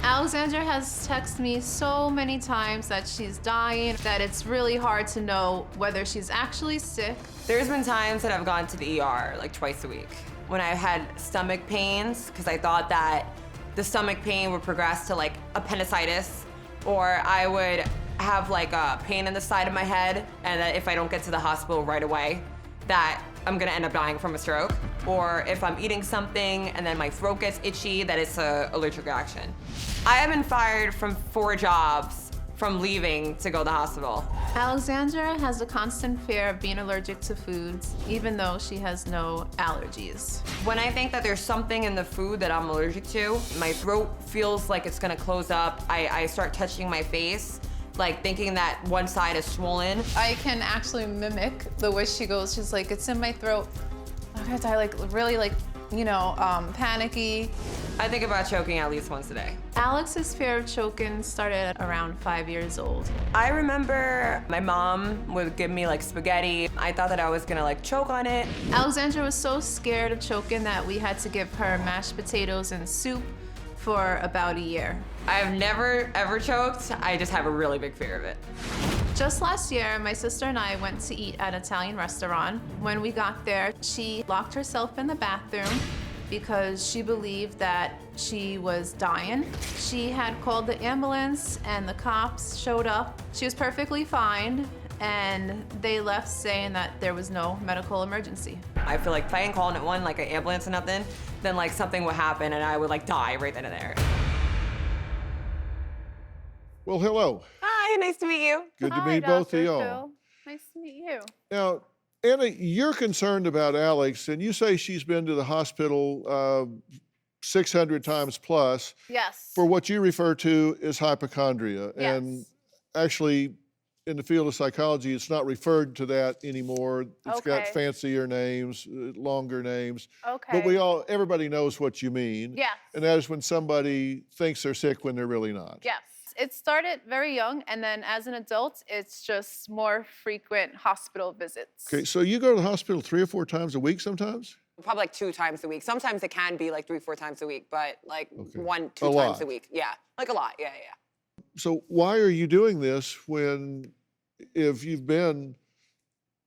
Alexandra has texted me so many times that she's dying, that it's really hard to know whether she's actually sick. There's been times that I've gone to the ER like twice a week when I had stomach pains because I thought that the stomach pain would progress to like appendicitis, or I would have like a pain in the side of my head, and that if I don't get to the hospital right away, that I'm gonna end up dying from a stroke. Or if I'm eating something and then my throat gets itchy, that it's an allergic reaction. I have been fired from 4 jobs from leaving to go to the hospital. Alexandra has a constant fear of being allergic to foods, even though she has no allergies. When I think that there's something in the food that I'm allergic to, my throat feels like it's gonna close up. I start touching my face, like thinking that one side is swollen. I can actually mimic the way she goes. She's like, it's in my throat. I'm gonna die, like really like, you know, panicky. I think about choking at least once a day. Alex's fear of choking started at around 5 years old. I remember my mom would give me like spaghetti. I thought that I was gonna like choke on it. Alexandra was so scared of choking that we had to give her mashed potatoes and soup for about a year. I've never ever choked. I just have a really big fear of it. Just last year, my sister and I went to eat at an Italian restaurant. When we got there, she locked herself in the bathroom because she believed that she was dying. She had called the ambulance and the cops showed up. She was perfectly fine, and they left saying that there was no medical emergency. I feel like if I ain't calling it one, like an ambulance or nothing, then like something would happen and I would like die right then and there. Well, hello. Hi, nice to meet you. Good to Hi, meet both of Dr. y'all. Phil. Nice to meet you. Now, Anna, you're concerned about Alex, and you say she's been to the hospital 600 times plus Yes. for what you refer to as hypochondria. Yes. And actually, in the field of psychology, it's not referred to that anymore. It's got Okay. fancier names, longer names. Okay. But everybody knows what you mean. Yes. And that is when somebody thinks they're sick when they're really not. Yes. It started very young, and then as an adult, it's just more frequent hospital visits. Okay, so you go to the hospital 3 or 4 times a week sometimes? Probably like 2 times a week. Sometimes it can be like 3, 4 times a week, but like Okay. 1, 2 A times lot. a week. Yeah, like a lot. Yeah, yeah. So why are you doing this when, if you've been,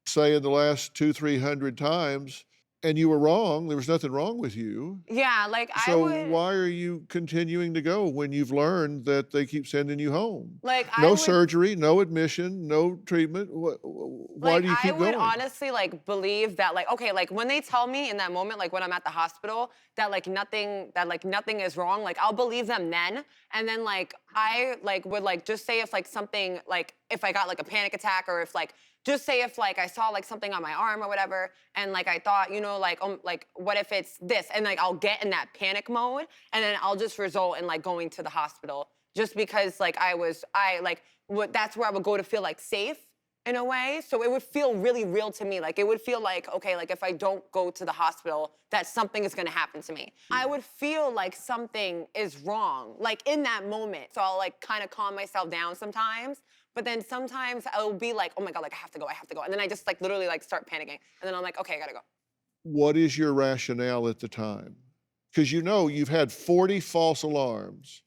say, in the last 200, 300 times, and you were wrong, there was nothing wrong with you. Yeah, like I So would. why are you continuing to go when you've learned that they keep sending you home? Like I No would, surgery, no admission, no treatment. Why like, do you keep I would going? honestly like believe that like, okay, like when they tell me in that moment, like when I'm at the hospital, that like nothing is wrong, like I'll believe them then. And then like I like would like just say if like something, like if I got like a panic attack, or if like just say if like I saw like something on my arm or whatever, and like I thought, you know, like what if it's this, and like I'll get in that panic mode, and then I'll just result in like going to the hospital, just because like that's where I would go to feel like safe in a way. So it would feel really real to me. Like it would feel like, okay, like if I don't go to the hospital, that something is gonna happen to me. I would feel like something is wrong, like in that moment. So I'll like kind of calm myself down sometimes. But then sometimes I'll be like, oh my God, like I have to go. And then I just like literally like start panicking. And then I'm like, okay, I gotta go. What is your rationale at the time? Because you know you've had 40 false alarms.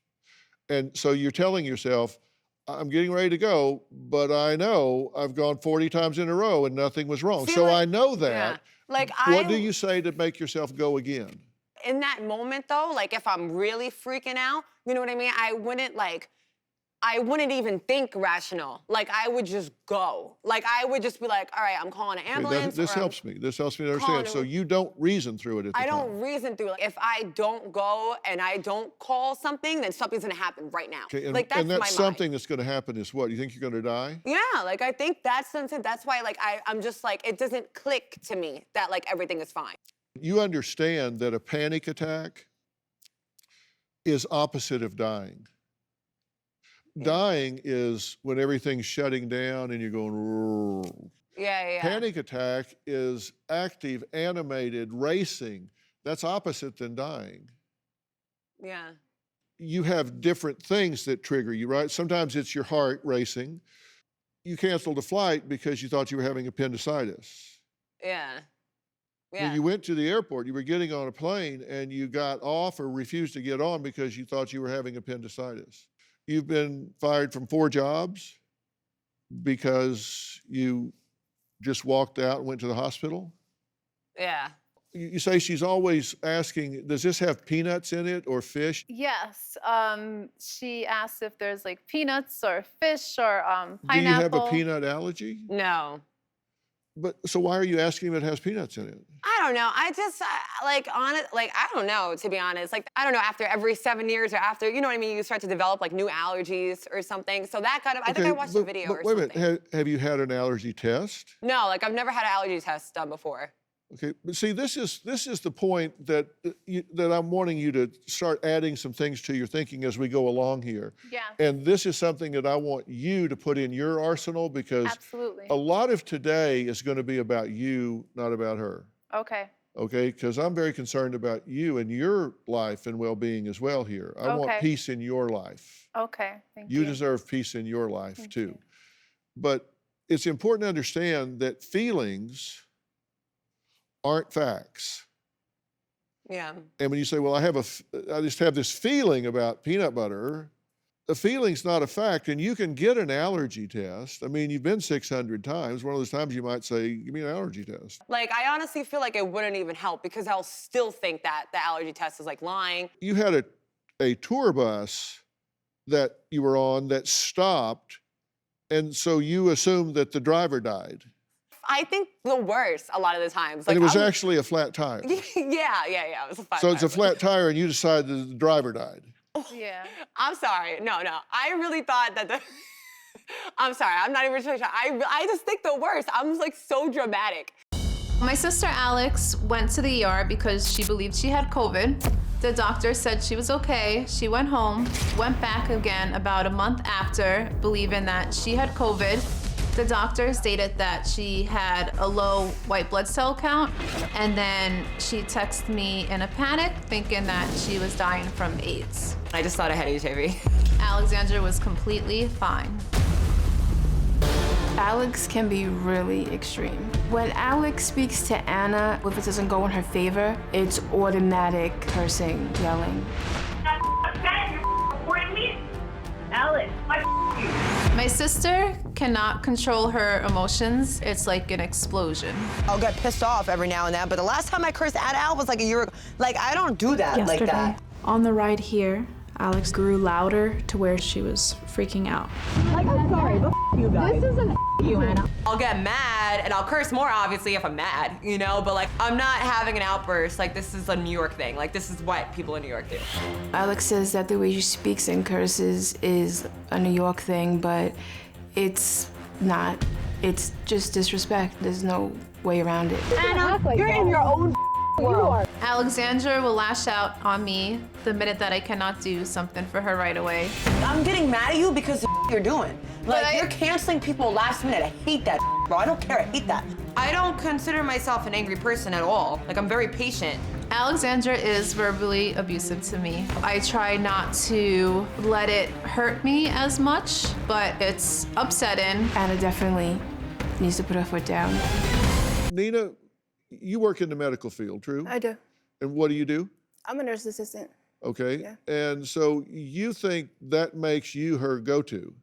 And so you're telling yourself, I'm getting ready to go, but I know I've gone 40 times in a row and nothing was wrong. See, So like, I know Yeah. that. Like What do you say to make yourself go again? in that moment though, like if I'm really freaking out, you know what I mean? I wouldn't even think rational. Like I would just go. Like I would just be like, all right, I'm calling an Okay, ambulance. this or I'm- helps me. This helps me to calling understand. So a- you don't reason through it at the I time. don't reason through. Like if I don't go and I don't call something, then something's gonna happen right now. Okay, like that's and that my something mind. that's going to happen is what? You think you're going to die? Yeah, like I think that's something. That's why like I'm just like, it doesn't click to me that like everything is fine. You understand that a panic attack is opposite of dying. Dying is when everything's shutting down and you're going, "Rrrr." Yeah. Panic attack is active, animated, racing. That's opposite than dying. Yeah. You have different things that trigger you, right? Sometimes it's your heart racing. You canceled a flight because you thought you were having appendicitis. Yeah. Yeah. You went to the airport, you were getting on a plane, and you got off or refused to get on because you thought you were having appendicitis. You've been fired from 4 jobs because you just walked out and went to the hospital. Yeah. You say she's always asking, does this have peanuts in it or fish? Yes. She asked if there's like peanuts or fish or pineapple. Do you have a peanut allergy? No. But so why are you asking if it has peanuts in it? I don't know. I just I don't know, to be honest. Like, I don't know, after every 7 years or after, you know what I mean? You start to develop like new allergies or something. So that kind of, I think I watched a video or wait a something. minute, have you had an allergy test? No, like I've never had an allergy test done before. Okay, but see, this is the point that that I'm wanting you to start adding some things to your thinking as we go along here. Yeah. And this is something that I want you to put in your arsenal because Absolutely. a lot of today is going to be about you, not about her. Okay. Okay, because I'm very concerned about you and your life and well-being as well here. I want Okay. peace in your life. Okay. Thank You you. deserve peace in your life Thank too. you. But it's important to understand that feelings aren't facts. Yeah. And when you say, well, I just have this feeling about peanut butter, the feeling's not a fact, and you can get an allergy test. I mean, you've been 600 times. One of those times you might say, give me an allergy test. Like, I honestly feel like it wouldn't even help because I'll still think that the allergy test is like lying. You had a tour bus that you were on that stopped, and so you assumed that the driver died. I think the worst a lot of the times. Like, And it was actually a flat tire. yeah. It was a flat So it's tire. a flat tire, and you decided that the driver died. Yeah. I'm sorry. No. I really thought that the. I'm sorry. I'm not even sure. I just think the worst. I'm like so dramatic. My sister Alex went to the ER because she believed she had COVID. The doctor said she was okay. She went home, went back again about a month after, believing that she had COVID. The doctor stated that she had a low white blood cell count, and then she texted me in a panic, thinking that she was dying from AIDS. I just thought I had HIV. Alexandra was completely fine. Alex can be really extreme. When Alex speaks to Anna, if it doesn't go in her favor, it's automatic cursing, yelling. Alex, My sister cannot control her emotions. It's like an explosion. I'll get pissed off every now and then, but the last time I cursed at Al was like a year ago. Like, I don't do that like that. On the ride here, Alex grew louder to where she was freaking out. like, I'm sorry, but you guys. This isn't you, Anna. I'll get mad and I'll curse more obviously if I'm mad, you know, but like I'm not having an outburst. Like this is a New York thing. Like this is what people in New York do. Alex says that the way she speaks and curses is a New York thing, but it's not. It's just disrespect. There's no way around it. Anna, you're in your own world. Alexandra will lash out on me the minute that I cannot do something for her right away. I'm getting mad at you because of the you're doing. Like, you're canceling people last minute. I hate that, bro. I don't care. I hate that. I don't consider myself an angry person at all. Like I'm very patient. Alexandra is verbally abusive to me. I try not to let it hurt me as much, but it's upsetting. Anna definitely needs to put her foot down. Nina, you work in the medical field, true? I do. And what do you do? I'm a nurse assistant. Okay. Yeah. And so you think that makes you her go-to?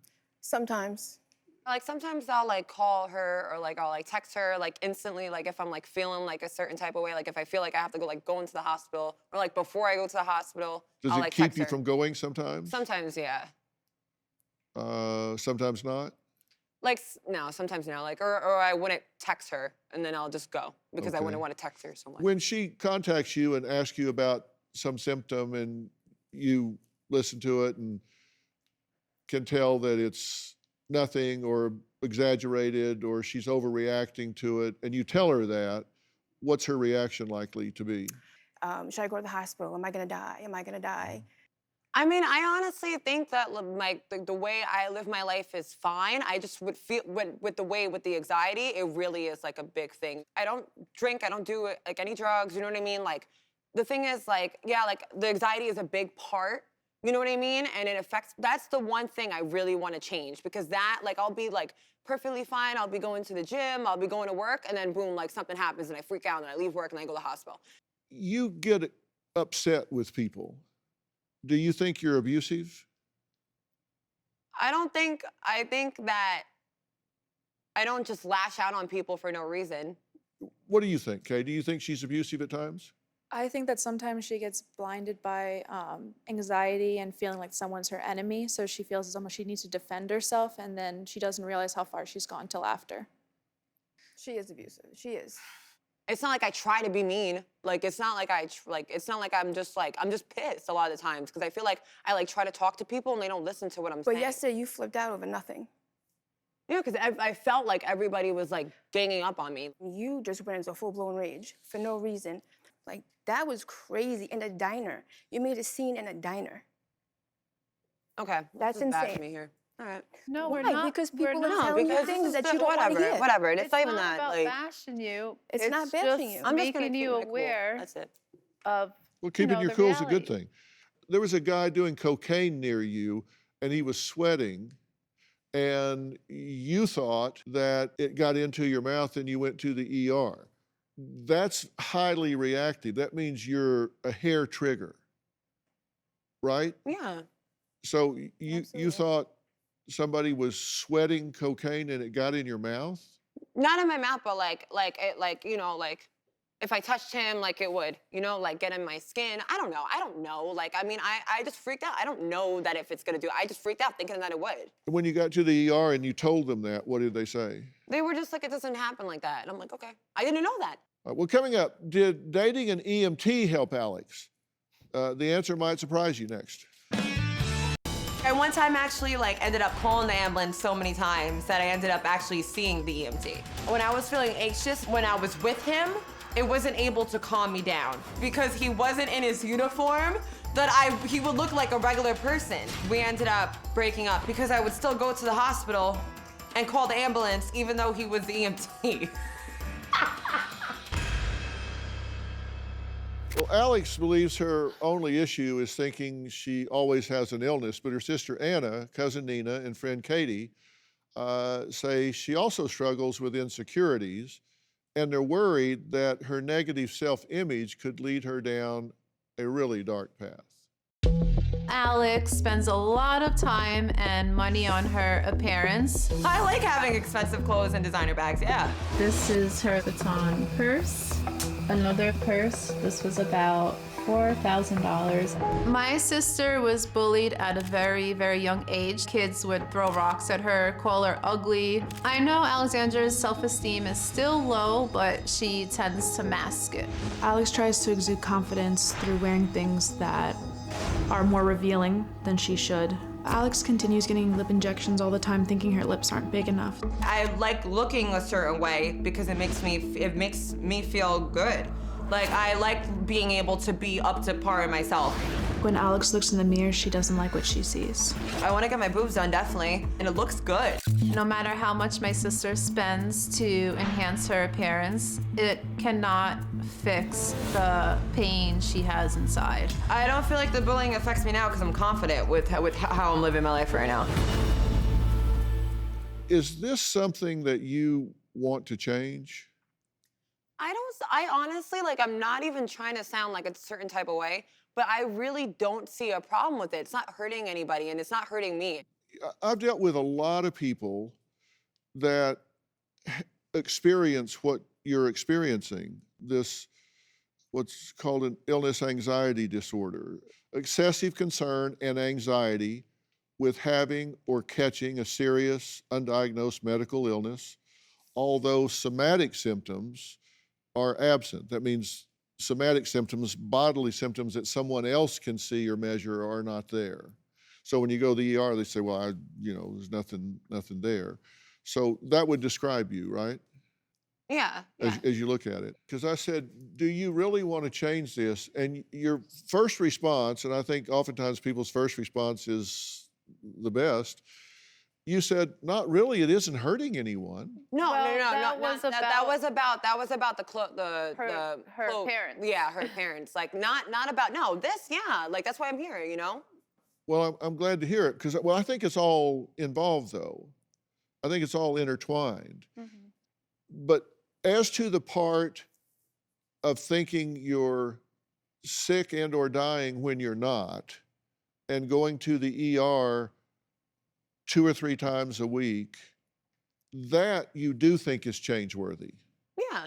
Sometimes. Like sometimes I'll like call her or like I'll like text her like instantly, like if I'm like feeling like a certain type of way, like if I feel like I have to go into the hospital or like before I go to the hospital, Does I'll it like keep text you her. from going sometimes? Sometimes, yeah. Sometimes not? Like no, sometimes no. Like or I wouldn't text her and then I'll just go because I Okay. wouldn't want to text her so much. When she contacts you and asks you about some symptom and you listen to it and can tell that it's nothing or exaggerated or she's overreacting to it, and you tell her that, what's her reaction likely to be? Should I go to the hospital? Am I gonna die? Am I gonna die? I mean, I honestly think that the way I live my life is fine. I just would feel with the anxiety, it really is like a big thing. I don't drink, I don't do like any drugs, you know what I mean? Like the thing is like, yeah, like the anxiety is a big part, You know what I mean? And it affects, that's the one thing I really want to change, because that, like, I'll be like perfectly fine. I'll be going to the gym, I'll be going to work, and then boom, like something happens and I freak out and I leave work and I go to the hospital. You get upset with people. Do you think you're abusive? I think that I don't just lash out on people for no reason. What do you think, Kay? Do you think she's abusive at times? I think that sometimes she gets blinded by anxiety and feeling like someone's her enemy, so she feels as though she needs to defend herself, and then she doesn't realize how far she's gone till after. She is abusive. She is. It's not like I try to be mean. Like, it's not like it's not like I'm just pissed a lot of the times, because I feel like I like try to talk to people and they don't listen to what I'm saying. But yesterday you flipped out over nothing. Yeah, because I felt like everybody was like ganging up on me. You just went into a full-blown rage for no reason. Like, that was crazy. In a diner. You made a scene in a diner. Okay, That's this is bad insane. for me here. All right. No, Why? we're not. Because we're people are not. telling you because things this that is you don't want to whatever, hear. whatever. It's not even not that. about Like, bashing you. It's not bashing you. I'm just gonna making keep you my cool. aware That's it. of Well, keeping your the cool is a good reality. thing. There was a guy doing cocaine near you, and he was sweating, and you thought that it got into your mouth and you went to the ER. That's highly reactive. That means you're a hair trigger, right? Yeah. So you Absolutely. thought somebody was sweating cocaine and it got in your mouth? Not in my mouth, but like you know, like if I touched him, like it would, you know, like get in my skin. I don't know. Like, I mean, I just freaked out. I don't know that if it's gonna do it. I just freaked out thinking that it would. When you got to the ER and you told them that, what did they say? They were just like, it doesn't happen like that. And I'm like, okay. I didn't know that. All right, well, coming up, did dating an EMT help Alex? The answer might surprise you next. I one time actually like ended up calling the ambulance so many times that I ended up actually seeing the EMT. When I was feeling anxious, when I was with him, it wasn't able to calm me down because he wasn't in his uniform. He would look like a regular person. We ended up breaking up because I would still go to the hospital and call the ambulance even though he was the EMT. Well, Alex believes her only issue is thinking she always has an illness, but her sister Anna, cousin Nina, and friend Katie say she also struggles with insecurities, and they're worried that her negative self-image could lead her down a really dark path. Alex spends a lot of time and money on her appearance. I like having expensive clothes and designer bags, yeah. This is her Vuitton purse. Another purse. This was about $4,000. My sister was bullied at a very, very young age. Kids would throw rocks at her, call her ugly. I know Alexandra's self-esteem is still low, but she tends to mask it. Alex tries to exude confidence through wearing things that are more revealing than she should. Alex continues getting lip injections all the time, thinking her lips aren't big enough. I like looking a certain way because it makes me feel good. Like, I like being able to be up to par in myself. When Alex looks in the mirror, she doesn't like what she sees. I want to get my boobs done, definitely, and it looks good. No matter how much my sister spends to enhance her appearance, it cannot fix the pain she has inside. I don't feel like the bullying affects me now because I'm confident with how I'm living my life right now. Is this something that you want to change? I honestly, like, I'm not even trying to sound like a certain type of way, but I really don't see a problem with it. It's not hurting anybody and it's not hurting me. I've dealt with a lot of people that experience what you're experiencing, this what's called an illness anxiety disorder, excessive concern and anxiety with having or catching a serious undiagnosed medical illness, although somatic symptoms are absent. That means somatic symptoms, bodily symptoms that someone else can see or measure are not there. So when you go to the ER, they say, well, there's nothing there. So that would describe you, right? Yeah. As you look at it. Because I said, do you really want to change this? And your first response, and I think oftentimes people's first response is the best, you said, not really, it isn't hurting anyone. No, Well, that was about her appearance. Yeah, her appearance. Like not about, no, this, yeah, like that's why I'm here, you know? Well, I'm glad to hear it because, well, I think it's all involved, though. I think it's all intertwined. Mm-hmm. But as to the part of thinking you're sick and or dying when you're not, and going to the ER 2 or 3 times a week, that you do think is change-worthy. Yeah.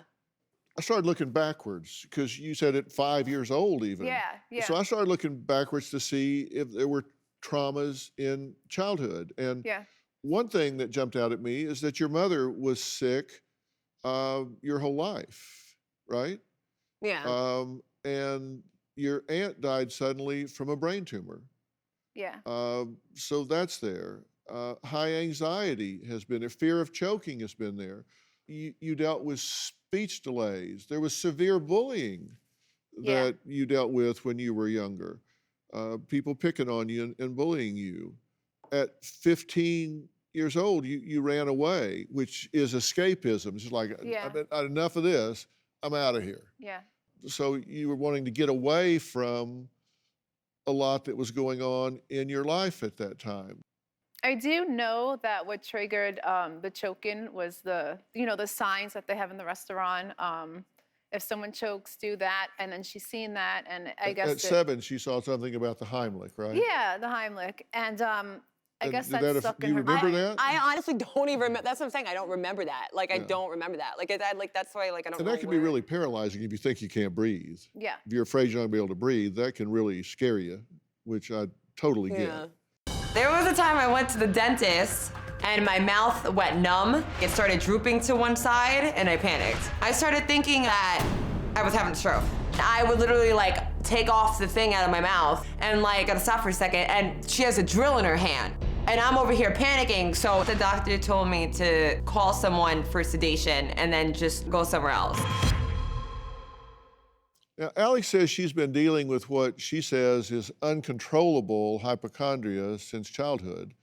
I started looking backwards because you said at 5 years old even. Yeah. So I started looking backwards to see if there were traumas in childhood. And Yeah. one thing that jumped out at me is that your mother was sick your whole life, right? Yeah. And your aunt died suddenly from a brain tumor. Yeah. So that's there. High anxiety has been there. Fear of choking has been there. You dealt with speech delays. There was severe bullying Yeah. that you dealt with when you were younger. People picking on you and bullying you. At 15 years old, you ran away, which is escapism. It's just like, Yeah. I've had enough of this, I'm out of here. Yeah. So you were wanting to get away from a lot that was going on in your life at that time. I do know that what triggered the choking was the signs that they have in the restaurant. If someone chokes, do that, and then she's seen that, and I guess At 7, she saw something about the Heimlich, right? yeah, the Heimlich, and I And guess did that that stuck do in you her remember mind. that? I honestly don't even remember. That's what I'm saying. I don't remember that. Like, I Yeah. don't remember that. Like, that's why, like, I don't And know that can be where- really paralyzing if you think you can't breathe. Yeah. If you're afraid you're not going to be able to breathe, that can really scare you, which I totally get. Yeah. There was a time I went to the dentist and my mouth went numb. It started drooping to one side and I panicked. I started thinking that I was having a stroke. I would literally like take off the thing out of my mouth and like gotta stop for a second, and she has a drill in her hand. And I'm over here panicking, so the doctor told me to call someone for sedation and then just go somewhere else. Now, Alex says she's been dealing with what she says is uncontrollable hypochondria since childhood,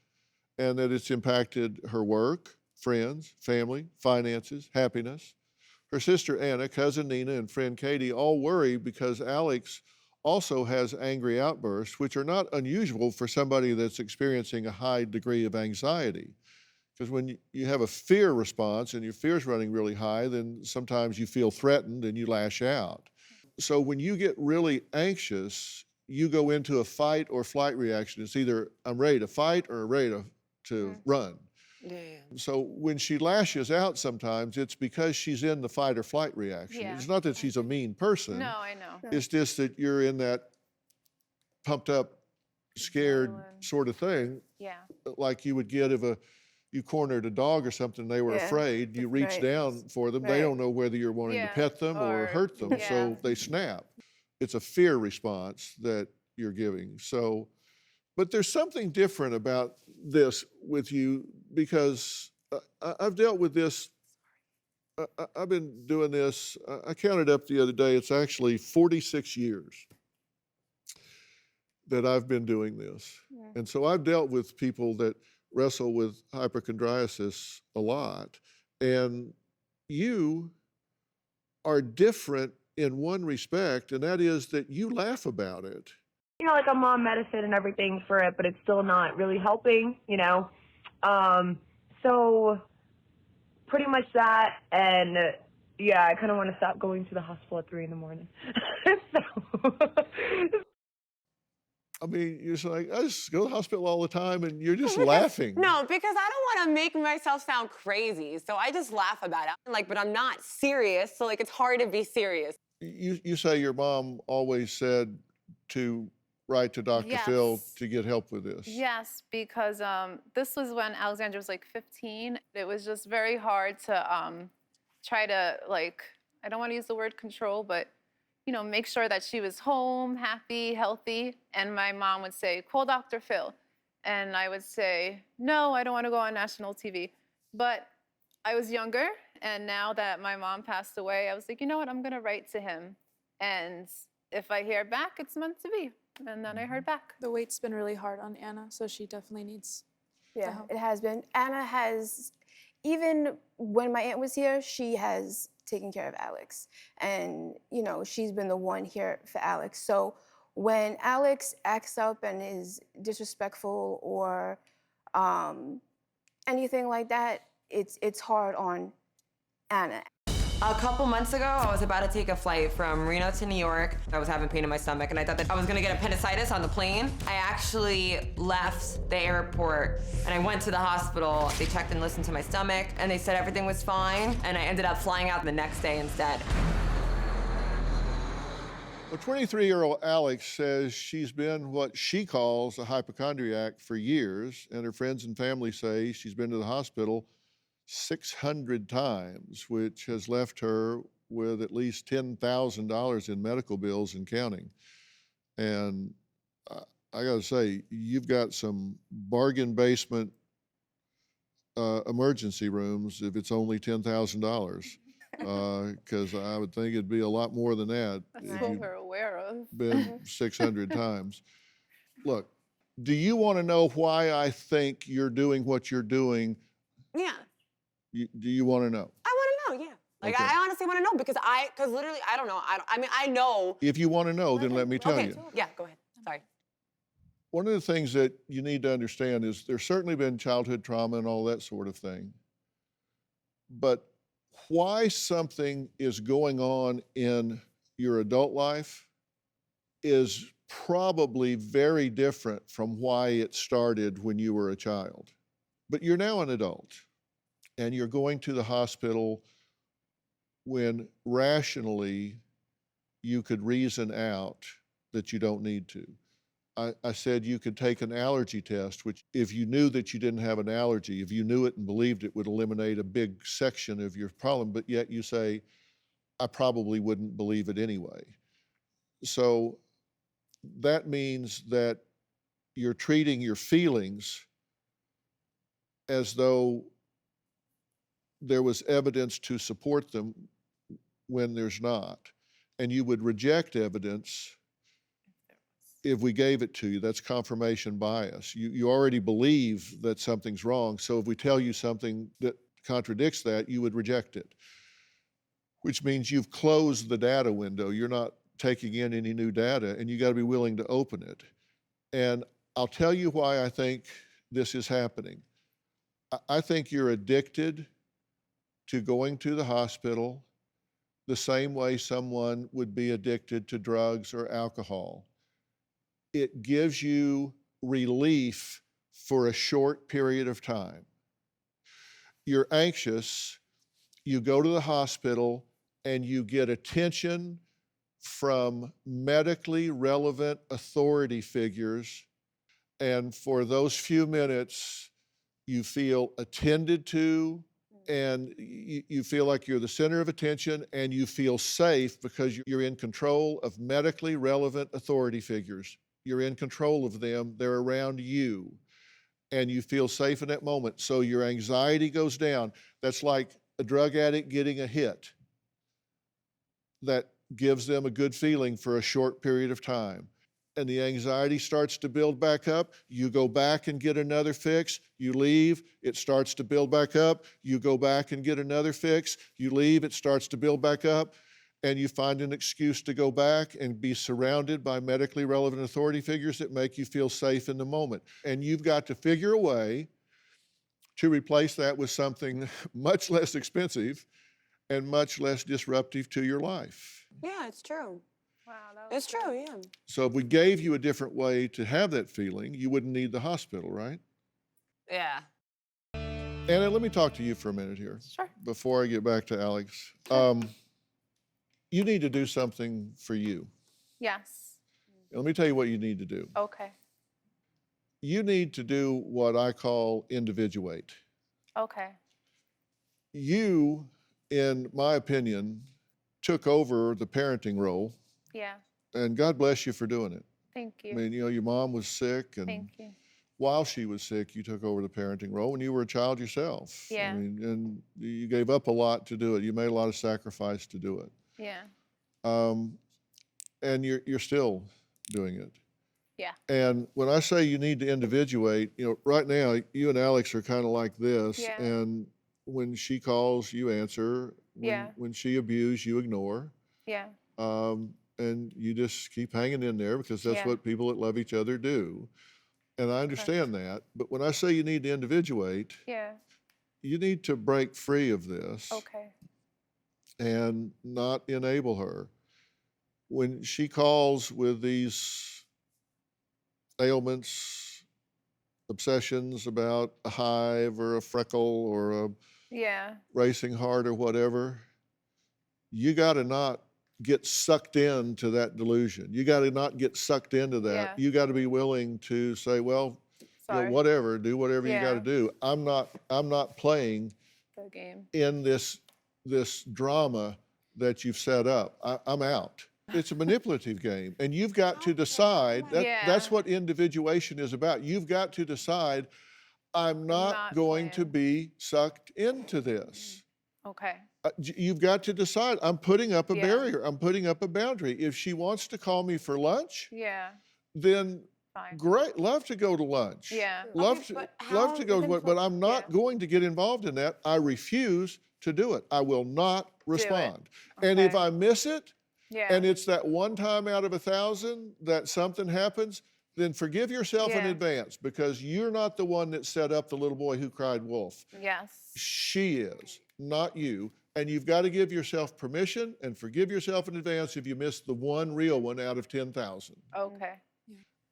and that it's impacted her work, friends, family, finances, happiness. Her sister Anna, cousin Nina, and friend Katie all worry because Alex also has angry outbursts, which are not unusual for somebody that's experiencing a high degree of anxiety. Because when you have a fear response and your fear's running really high, then sometimes you feel threatened and you lash out. So when you get really anxious, you go into a fight or flight reaction. It's either I'm ready to fight or I'm ready to run. Yeah. So when she lashes out sometimes, it's because she's in the fight or flight reaction. Yeah. It's not that she's a mean person. No, I know. It's just that you're in that pumped up, scared Adrenaline. sort of thing, Yeah. like you would get if you cornered a dog or something, they were Yeah, afraid, you reach right. down for them, they Right. don't know whether you're wanting to Yeah, pet them or or- hurt them, yeah. so they snap. It's a fear response that you're giving. So, but there's something different about this with you because I've dealt with this. I've been doing this, I counted up the other day, it's actually 46 years that I've been doing this. Yeah. And so I've dealt with people that wrestle with hypochondriasis a lot. And you are different in one respect, and that is that you laugh about it. You know, like I'm on medicine and everything for it, but it's still not really helping, you know. So pretty much that, and yeah, I kind of want to stop going to the hospital at 3 in the morning. I mean, you're just like, I just go to the hospital all the time, and you're just laughing. No, because I don't want to make myself sound crazy, so I just laugh about it. Like, but I'm not serious, so like it's hard to be serious. You say your mom always said to write to Dr. Phil Yes. to get help with this. Yes, because this was when Alexandra was like 15. It was just very hard to try to, like, I don't want to use the word control, but, you know, make sure that she was home, happy, healthy. And my mom would say, call Dr. Phil. And I would say, no, I don't want to go on national TV. But I was younger, and now that my mom passed away, I was like, you know what, I'm going to write to him. And if I hear back, it's meant to be. And then I heard back. The weight's been really hard on Anna, so she definitely needs Yeah, help. it has been. Anna has, even when my aunt was here, she has taken care of Alex. And, you know, she's been the one here for Alex. So when Alex acts up and is disrespectful or anything like that, it's hard on Anna. A couple months ago, I was about to take a flight from Reno to New York. I was having pain in my stomach, and I thought that I was gonna get appendicitis on the plane. I actually left the airport, and I went to the hospital. They checked and listened to my stomach, and they said everything was fine, and I ended up flying out the next day instead. Well, 23-year-old Alex says she's been what she calls a hypochondriac for years, and her friends and family say she's been to the hospital 600 times, which has left her with at least $10,000 in medical bills and counting. And I gotta say, you've got some bargain basement emergency rooms if it's only $10,000. Because I would think it'd be a lot more than that. That's if what you've we're aware of. been 600 times. Look, do you want to know why I think you're doing what you're doing? Yeah. Do you want to know? I want to know, yeah. Like, Okay. I honestly want to know because literally, I don't know. I mean, I know. If you want to know, then let me tell Okay, you. yeah, go ahead. Sorry. One of the things that you need to understand is there's certainly been childhood trauma and all that sort of thing. But why something is going on in your adult life is probably very different from why it started when you were a child. But you're now an adult, and you're going to the hospital when rationally you could reason out that you don't need to. I said you could take an allergy test, which if you knew that you didn't have an allergy, if you knew it and believed it, would eliminate a big section of your problem, but yet you say, I probably wouldn't believe it anyway. So that means that you're treating your feelings as though there was evidence to support them when there's not. And you would reject evidence if we gave it to you. That's confirmation bias. You already believe that something's wrong, so if we tell you something that contradicts that, you would reject it, which means you've closed the data window. You're not taking in any new data, and you got to be willing to open it. And I'll tell you why I think this is happening. I think you're addicted to going to the hospital the same way someone would be addicted to drugs or alcohol. It gives you relief for a short period of time. You're anxious, you go to the hospital, and you get attention from medically relevant authority figures, and for those few minutes, you feel attended to, and you feel like you're the center of attention, and you feel safe because you're in control of medically relevant authority figures. You're in control of them, they're around you, and you feel safe in that moment. So your anxiety goes down. That's like a drug addict getting a hit. That gives them a good feeling for a short period of time. And the anxiety starts to build back up. You go back and get another fix. You leave, it starts to build back up. You go back and get another fix. You leave, it starts to build back up. And you find an excuse to go back and be surrounded by medically relevant authority figures that make you feel safe in the moment. And you've got to figure a way to replace that with something much less expensive and much less disruptive to your life. Yeah, it's true. Wow, It's true, yeah. So if we gave you a different way to have that feeling, you wouldn't need the hospital, right? Yeah. Anna, let me talk to you for a minute here. Sure. Before I get back to Alex. You need to do something for you. Yes. Let me tell you what you need to do. Okay. You need to do what I call individuate. Okay. You, in my opinion, took over the parenting role, Yeah. and God bless you for doing it. Thank you. I mean, your mom was sick, and Thank you. while she was sick, you took over the parenting role when you were a child yourself. Yeah. I mean, and you gave up a lot to do it. You made a lot of sacrifice to do it. Yeah. And you're still doing it. Yeah. And when I say you need to individuate, right now, you and Alex are kind of like this. Yeah. And when she calls, you answer. Yeah. When she abused, you ignore. Yeah. and you just keep hanging in there because that's Yeah. what people that love each other do. And I understand that. But when I say you need to individuate, Yeah. you need to break free of this Okay. and not enable her. When she calls with these ailments, obsessions about a hive or a freckle or a Yeah. racing heart or whatever, you got to not get sucked into that delusion. You got to not get sucked into that. Yeah. You got to be willing to say, well, Sorry. whatever, do whatever you got to Yeah. do. I'm not playing The game. in this drama that you've set up. I'm out. It's a manipulative game, and you've got to decide. That's Yeah. what individuation is about. You've got to decide, I'm not going to be sucked into this. Okay. You've got to decide, I'm putting up a Yeah. barrier. I'm putting up a boundary. If she wants to call me for lunch, Yeah. then Fine. great, love to go to lunch. Yeah. Love Okay, to but love how to go to even what, but I'm not going to get involved in that. I refuse to do it. I will not respond. And if Okay. I miss it, Yeah. and it's that one time out of 1,000 that something happens, then forgive yourself in Yeah. advance, because you're not the one that set up the little boy who cried wolf. Yes. She is, not you. And you've got to give yourself permission and forgive yourself in advance if you miss the one real one out of 10,000. Okay.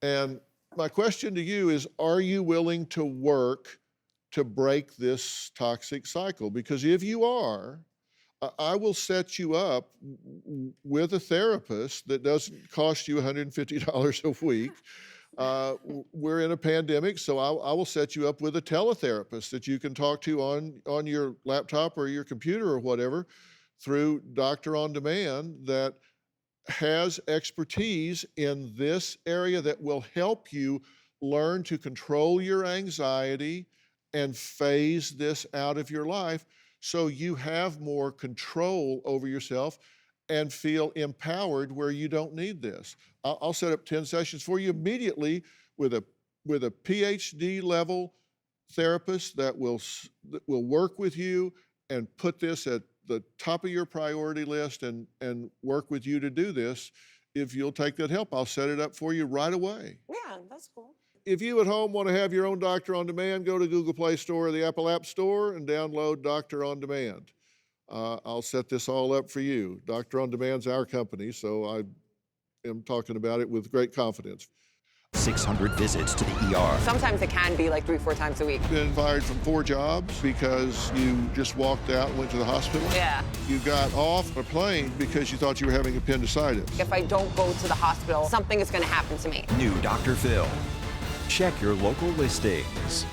And my question to you is, are you willing to work to break this toxic cycle? Because if you are, I will set you up with a therapist that doesn't cost you $150 a week. We're in a pandemic, so I will set you up with a teletherapist that you can talk to on your laptop or your computer or whatever through Doctor on Demand that has expertise in this area that will help you learn to control your anxiety and phase this out of your life so you have more control over yourself and feel empowered where you don't need this. I'll set up 10 sessions for you immediately with a PhD level therapist that will work with you and put this at the top of your priority list and work with you to do this. If you'll take that help, I'll set it up for you right away. Yeah, that's cool. If you at home want to have your own Doctor on Demand, go to Google Play Store or the Apple App Store and download Doctor on Demand. I'll set this all up for you. Doctor on Demand's our company, so I am talking about it with great confidence. 600 visits to the ER. Sometimes it can be like 3-4 times a week. Been fired from 4 jobs because you just walked out and went to the hospital. Yeah. You got off a plane because you thought you were having appendicitis. If I don't go to the hospital, something is going to happen to me. New Dr. Phil. Check your local listings.